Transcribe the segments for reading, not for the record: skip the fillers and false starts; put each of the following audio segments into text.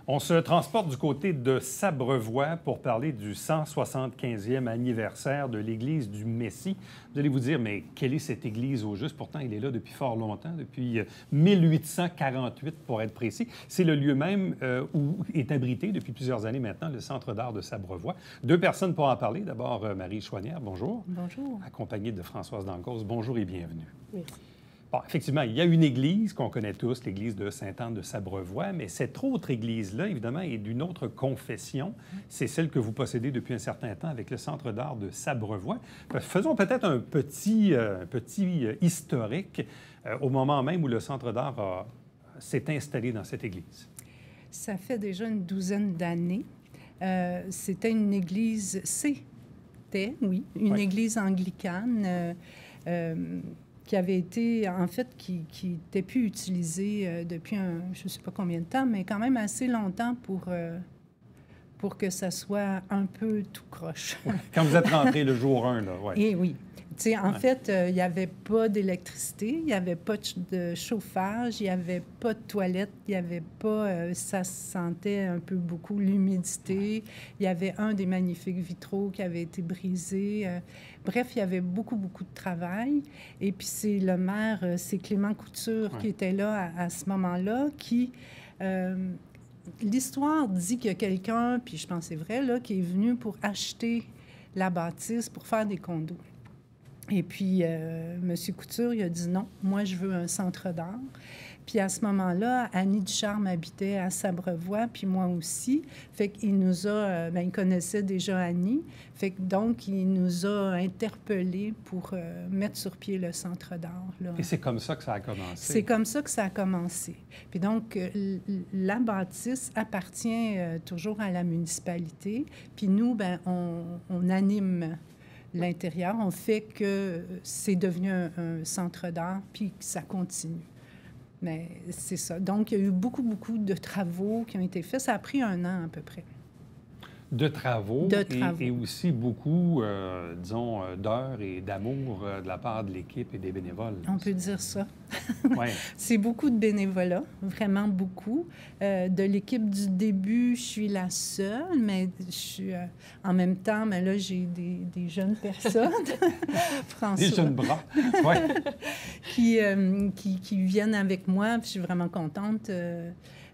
On se transporte du côté de Sabrevois pour parler du 175e anniversaire de l'Église du Messie. Vous allez vous dire, mais quelle est cette Église au juste? Pourtant, il est là depuis fort longtemps, depuis 1848 pour être précis. C'est le lieu même où est abrité depuis plusieurs années maintenant le Centre d'art de Sabrevois. Deux personnes pour en parler. D'abord, Marie Chouanière, bonjour. Bonjour. Accompagnée de Françoise Dancause. Bonjour et bienvenue. Merci. Bon, effectivement, il y a une église qu'on connaît tous, l'église de Sainte-Anne de Sabrevois, mais cette autre église-là, évidemment, est d'une autre confession. C'est celle que vous possédez depuis un certain temps avec le Centre d'art de Sabrevois. Faisons peut-être un petit historique au moment même où le Centre d'art s'est installé dans cette église. Ça fait déjà une douzaine d'années. C'était une église, une église anglicane qui avait été, en fait, qui n'était plus utilisée depuis je ne sais pas combien de temps, mais quand même assez longtemps pour que ça soit un peu tout croche. Quand vous êtes rentré le jour 1, là, oui. Et oui. Tu sais, en fait, il n'y avait pas d'électricité, il n'y avait pas de chauffage, il n'y avait pas de toilette, il n'y avait pas... ça sentait un peu beaucoup l'humidité. Il y avait un des magnifiques vitraux qui avait été brisé. Bref, il y avait beaucoup, beaucoup de travail. Et puis, c'est le maire, c'est Clément Couture qui était là à ce moment-là, qui... l'histoire dit qu'il y a quelqu'un, puis je pense que c'est vrai, là, qui est venu pour acheter la bâtisse pour faire des condos. Et puis, M. Couture, il a dit non, moi, je veux un centre d'art. Puis à ce moment-là, Annie Ducharme habitait à Sabrevois, puis moi aussi. Fait qu'il nous a... il connaissait déjà Annie. Fait que donc, il nous a interpellés pour mettre sur pied le centre d'art, là. Et c'est comme ça que ça a commencé? C'est comme ça que ça a commencé. Puis donc, la bâtisse appartient toujours à la municipalité. Puis nous, bien, on anime l'intérieur. On fait que c'est devenu un centre d'art, puis que ça continue. Mais c'est ça. Donc, il y a eu beaucoup, beaucoup de travaux qui ont été faits. Ça a pris 1 an à peu près. De travaux. Et aussi beaucoup, disons, d'heures et d'amour de la part de l'équipe et des bénévoles. On peut dire ça. Oui. C'est beaucoup de bénévolat, vraiment beaucoup. De l'équipe du début, je suis la seule, mais je suis, en même temps, mais là, j'ai des jeunes personnes, François, des jeunes bras, oui. qui viennent avec moi. Puis je suis vraiment contente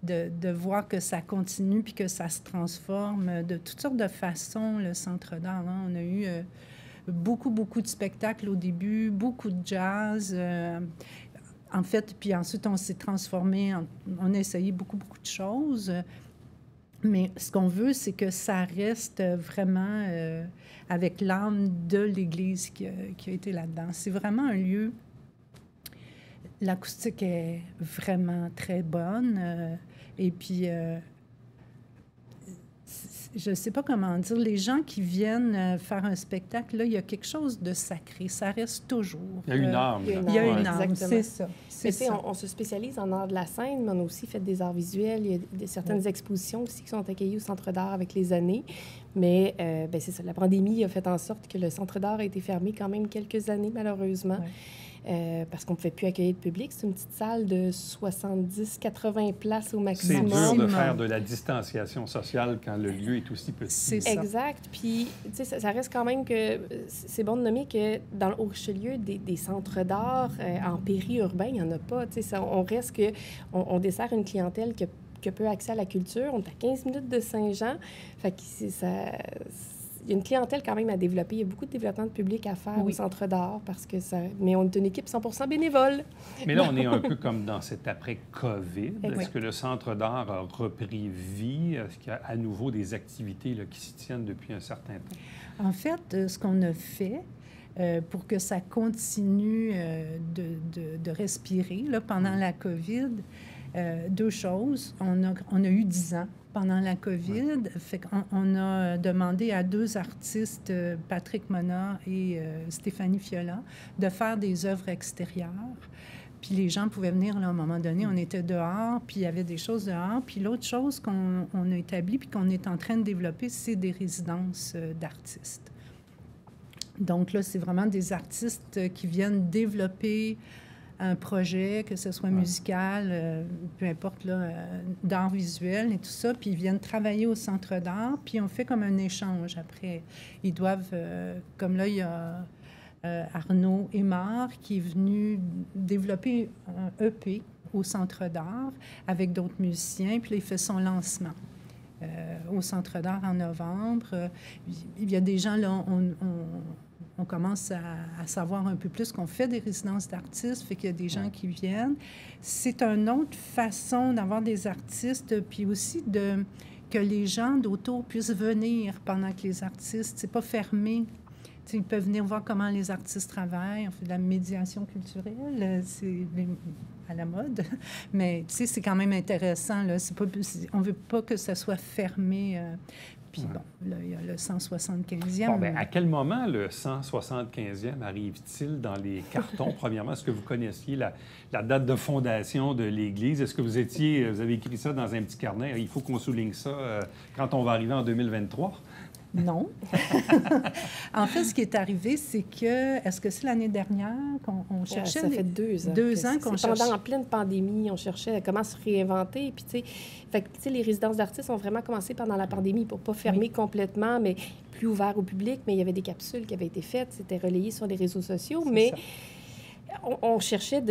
de voir que ça continue puis que ça se transforme de toutes sortes de façons, le Centre d'art. Hein. On a eu beaucoup, beaucoup de spectacles au début, beaucoup de jazz. En fait, puis ensuite, on s'est transformé, on a essayé beaucoup, beaucoup de choses. Mais ce qu'on veut, c'est que ça reste vraiment avec l'âme de l'Église qui a été là-dedans. C'est vraiment un lieu... L'acoustique est vraiment très bonne. Et puis, je ne sais pas comment dire, les gens qui viennent faire un spectacle, là, il y a quelque chose de sacré. Ça reste toujours. Il y a une âme. Il y a une âme, c'est ça. On se spécialise en art de la scène, mais on a aussi fait des arts visuels. Il y a certaines expositions aussi qui sont accueillies au Centre d'art avec les années. Mais c'est ça, la pandémie a fait en sorte que le Centre d'art a été fermé quand même quelques années, malheureusement. Ouais. Parce qu'on ne pouvait plus accueillir de public. C'est une petite salle de 70-80 places au maximum. C'est dur de faire de la distanciation sociale quand le lieu est aussi petit. C'est ça. Exact. Puis, tu sais, ça reste quand même que... C'est bon de nommer que dans le Haut-Richelieu, des centres d'art en périurbain, il n'y en a pas. Tu sais, on reste que... On dessert une clientèle qui a peu accès à la culture. On est à 15 minutes de Saint-Jean. Fait que il y a une clientèle quand même à développer. Il y a beaucoup de développement de public à faire au Centre d'art parce que ça... Mais on est une équipe 100% bénévole. Mais là, on est un peu comme dans cet après-COVID. Est-ce que le Centre d'art a repris vie? Est-ce qu'il y a à nouveau des activités là, qui s'y tiennent depuis un certain temps? En fait, ce qu'on a fait pour que ça continue de respirer là, pendant la COVID, 2 choses. On a eu 10 ans pendant la COVID. Fait qu'on a demandé à 2 artistes, Patrick Mona et Stéphanie Fiola, de faire des œuvres extérieures. Puis les gens pouvaient venir, là, à un moment donné, on était dehors, puis il y avait des choses dehors. Puis l'autre chose qu'on a établie puis qu'on est en train de développer, c'est des résidences d'artistes. Donc là, c'est vraiment des artistes qui viennent développer un projet, que ce soit musical, peu importe, d'art visuel et tout ça, puis ils viennent travailler au centre d'art, puis on fait comme un échange après. Ils doivent, comme là, il y a Arnaud Aymar qui est venu développer un EP au centre d'art avec d'autres musiciens, puis là, il fait son lancement au centre d'art en novembre. Il y a des gens, là, on commence à savoir un peu plus qu'on fait des résidences d'artistes, fait qu'il y a des gens qui viennent. C'est une autre façon d'avoir des artistes, puis aussi que les gens d'autour puissent venir pendant que les artistes, c'est pas fermé. T'sais, ils peuvent venir voir comment les artistes travaillent. On fait de la médiation culturelle, c'est à la mode. Mais c'est quand même intéressant. Là. On ne veut pas que ça soit fermé. Puis bon, là, il y a le 175e. Bon, bien, à quel moment le 175e arrive-t-il dans les cartons? Premièrement, est-ce que vous connaissiez la date de fondation de l'Église? Est-ce que vous avez écrit ça dans un petit carnet? Il faut qu'on souligne ça quand on va arriver en 2023? Non. En fait, ce qui est arrivé, c'est que... Est-ce que c'est l'année dernière qu'on cherchait... Ça fait 2 ans. 2 ans qu'on cherchait... Pendant en pleine pandémie, on cherchait comment se réinventer. Puis, tu sais, les résidences d'artistes ont vraiment commencé pendant la pandémie pour pas fermer complètement, mais plus ouvert au public. Mais il y avait des capsules qui avaient été faites. C'était relayé sur les réseaux sociaux. Mais on cherchait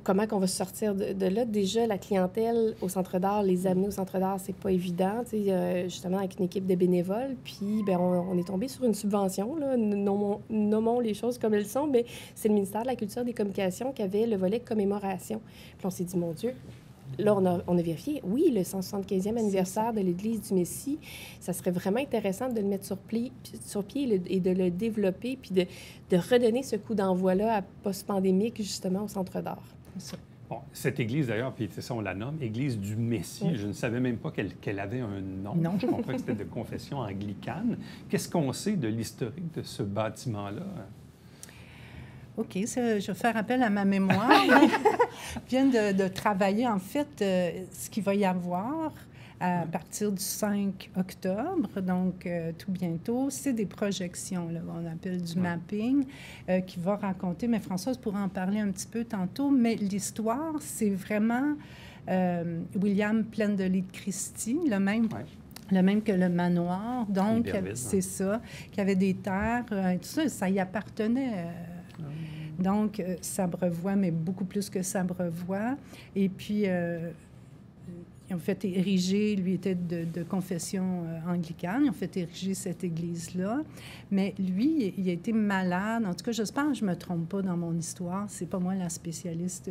comment qu'on va se sortir de là. Déjà, la clientèle au centre d'art, les amener au centre d'art, c'est pas évident, justement avec une équipe de bénévoles. Puis, bien, on est tombé sur une subvention, là. Nommons les choses comme elles sont, mais c'est le ministère de la Culture et des Communications qui avait le volet commémoration. Puis on s'est dit, mon Dieu, là, on a vérifié. Oui, le 175e anniversaire de l'Église du Messie, ça serait vraiment intéressant de le mettre sur pied et de le développer, puis de redonner ce coup d'envoi-là à post-pandémique, justement, au Centre d'art. Bon, cette église, d'ailleurs, puis c'est ça, on la nomme, Église du Messie. Je ne savais même pas qu'elle avait un nom. Non. Je comprends que c'était de confession anglicane. Qu'est-ce qu'on sait de l'historique de ce bâtiment-là? OK, je vais faire appel à ma mémoire. Je viens de travailler, en fait, ce qu'il va y avoir à partir du 5 octobre, donc tout bientôt. C'est des projections, là, on appelle du mapping, qui va raconter, mais Françoise pourra en parler un petit peu tantôt, mais l'histoire, c'est vraiment William Plendelet Christie, le même que le manoir, donc c'est ça, qui avait des terres, et tout ça, ça y appartenait. Donc, Sabrevoix, mais beaucoup plus que Sabrevoix. Et puis, ils ont fait ériger, lui était de confession anglicane, ils ont fait ériger cette église-là. Mais lui, il a été malade. En tout cas, j'espère que je ne me trompe pas dans mon histoire. C'est pas moi la spécialiste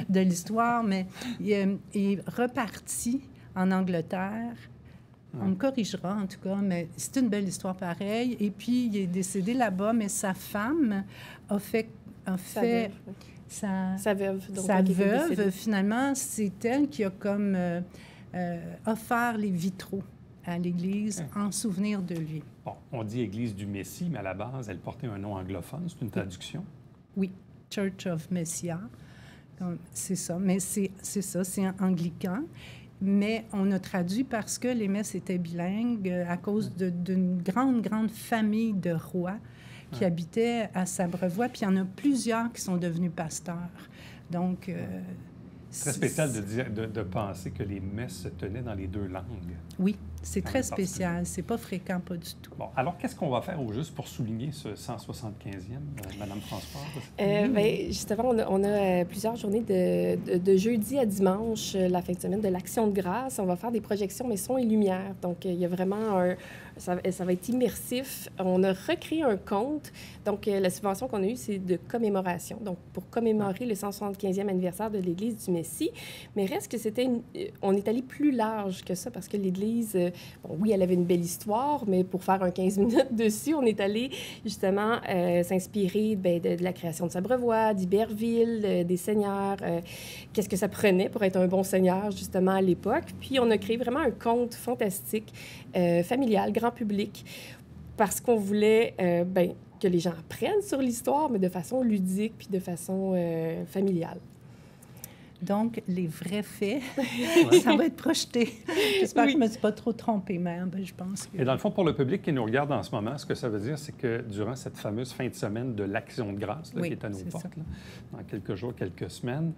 de l'histoire, mais il est reparti en Angleterre. On me corrigera, en tout cas, mais c'est une belle histoire pareille. Et puis, il est décédé là-bas, mais sa femme a fait sa veuve. Donc, sa veuve, finalement, c'est elle qui a comme offert les vitraux à l'Église en souvenir de lui. Bon, on dit Église du Messie, mais à la base, elle portait un nom anglophone. C'est une traduction? Oui, Church of Messiah. C'est ça, mais c'est ça, c'est anglican. Mais on a traduit parce que les messes étaient bilingues à cause d'une grande famille de rois qui habitaient à Sabrevoix. Puis il y en a plusieurs qui sont devenus pasteurs. Donc... très spécial de penser que les messes se tenaient dans les 2 langues. Oui, c'est très spécial. C'est pas fréquent, pas du tout. Bon, alors, qu'est-ce qu'on va faire au juste pour souligner ce 175e, Madame Françoise? Bien, justement, on a plusieurs journées de jeudi à dimanche, la fin de semaine de l'Action de grâce. On va faire des projections, mais son et lumière. Donc, il y a vraiment ça va être immersif. On a recréé un conte. Donc, la subvention qu'on a eue, c'est de commémoration. Donc, pour commémorer le 175e anniversaire de l'Église du Messie. Mais reste que on est allé plus large que ça parce que l'Église, bon, oui, elle avait une belle histoire, mais pour faire un 15 minutes dessus, on est allé justement s'inspirer de la création de Sabrevoix, d'Iberville, des seigneurs. Qu'est-ce que ça prenait pour être un bon seigneur, justement, à l'époque. Puis, on a créé vraiment un conte fantastique, familial, grand public, parce qu'on voulait que les gens apprennent sur l'histoire, mais de façon ludique puis de façon familiale. Donc, les vrais faits, ça va être projeté. J'espère que je ne me suis pas trop trompée, mais je pense que... Et dans le fond, pour le public qui nous regarde en ce moment, ce que ça veut dire, c'est que durant cette fameuse fin de semaine de l'Action de grâce, là, qui est à nos portes, là, dans quelques jours, quelques semaines,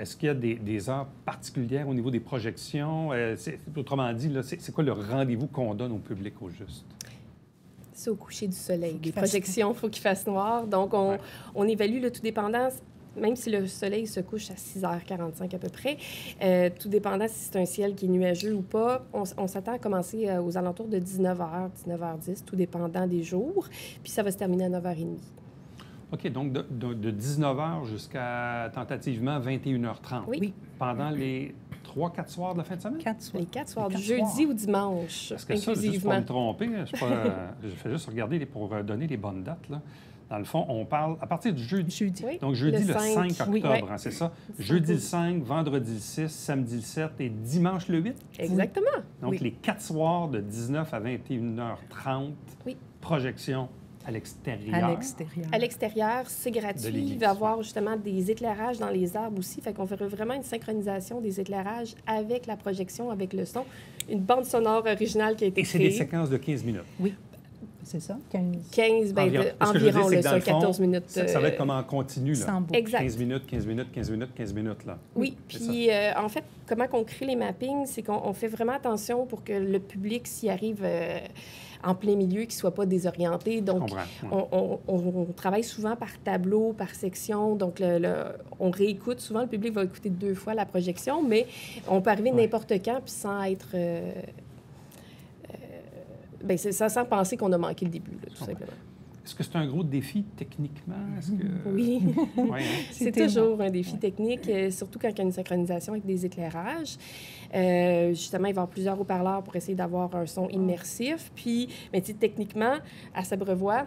est-ce qu'il y a des heures particulières au niveau des projections? Autrement dit, c'est quoi le rendez-vous qu'on donne au public au juste? C'est au coucher du soleil. Les projections, il faut qu'il fasse noir. Donc, on évalue le tout dépendant, même si le soleil se couche à 6h45 à peu près, tout dépendant si c'est un ciel qui est nuageux ou pas, on s'attend à commencer aux alentours de 19h, 19h10, tout dépendant des jours. Puis ça va se terminer à 9h30. OK, donc de 19h jusqu'à tentativement 21h30. Oui. Pendant les 3-4 soirs de la fin de semaine? 4 soirs. Les 4 soirs, du jeudi au dimanche, Parce que ça, juste pour me tromper, je fais juste regarder pour donner les bonnes dates, là. Dans le fond, on parle à partir du jeudi. Oui. Donc, jeudi le 5 octobre, oui. hein, c'est ça? Jeudi le 5, vendredi le 6, samedi le 7 et dimanche le 8? Exactement. Donc, les 4 soirs de 19 à 21h30, projection à l'extérieur. À l'extérieur. À l'extérieur, c'est gratuit. Il va y avoir justement des éclairages dans les arbres aussi. Fait qu'on ferait vraiment une synchronisation des éclairages avec la projection, avec le son. Une bande sonore originale qui a été créée. Et c'est des séquences de 15 minutes. Oui. C'est ça? 15, environ, sur 14 minutes. Ça va être comme en continu, là. Exact. 15 minutes, 15 minutes, 15 minutes, 15 minutes, là. Oui, puis en fait, comment on crée les mappings, c'est qu'on fait vraiment attention pour que le public s'y arrive en plein milieu, qu'il ne soit pas désorienté. Donc, on travaille souvent par tableau, par section. Donc, on réécoute. Souvent, le public va écouter 2 fois la projection, mais on peut arriver n'importe quand puis sans être... Bien, sans penser qu'on a manqué le début, là, tout simplement. Est-ce que c'est un gros défi techniquement? Oui. Oui, hein? C'est toujours un défi technique, surtout quand il y a une synchronisation avec des éclairages. Justement, il va y avoir plusieurs haut-parleurs pour essayer d'avoir un son immersif. Puis, mais techniquement, à Sabrevoix,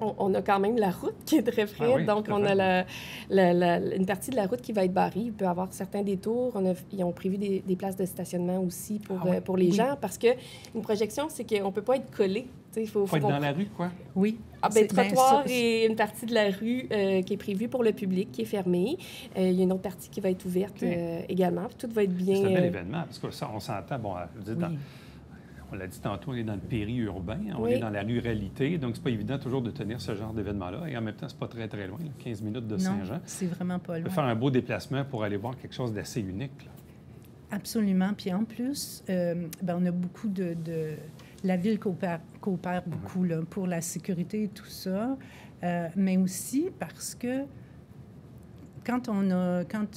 on a quand même la route qui est très près. Donc, on a une partie de la route qui va être barrée. Il peut y avoir certains détours. Ils ont prévu des places de stationnement aussi pour les gens. Parce qu'une projection, c'est qu'on ne peut pas être collé. Il faut être dans la rue, quoi? Oui. Trottoir et une partie de la rue qui est prévue pour le public, qui est fermée. Il y a une autre partie qui va être ouverte également. Puis tout va être bien... C'est un bel événement, parce que ça, on s'entend... Bon, je veux dire, on l'a dit tantôt, on est dans le périurbain, on est dans la ruralité, donc c'est pas évident toujours de tenir ce genre d'événement-là. Et en même temps, c'est pas très, très loin, 15 minutes de Saint-Jean. Non, c'est vraiment pas loin. On peut faire un beau déplacement pour aller voir quelque chose d'assez unique, là. Absolument. Puis en plus, on a beaucoup de... La ville coopère beaucoup là, pour la sécurité et tout ça, mais aussi parce que quand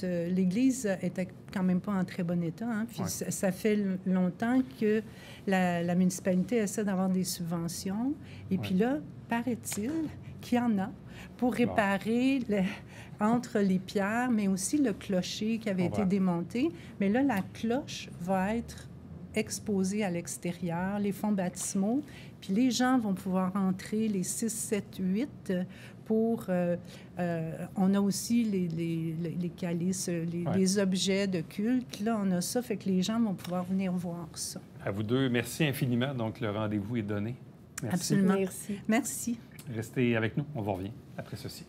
l'Église était quand même pas en très bon état, hein, puis ça fait longtemps que la municipalité essaie d'avoir des subventions, et puis là, paraît-il qu'il y en a pour réparer entre les pierres, mais aussi le clocher qui avait été démonté. Mais là, la cloche va être exposés à l'extérieur, les fonds baptismaux, puis les gens vont pouvoir entrer les 6, 7, 8 pour... on a aussi les calices, les objets de culte. Là, on a ça, fait que les gens vont pouvoir venir voir ça. À vous deux, merci infiniment. Donc, le rendez-vous est donné. Merci. Absolument. Merci. Merci. Restez avec nous, on vous revient après ceci.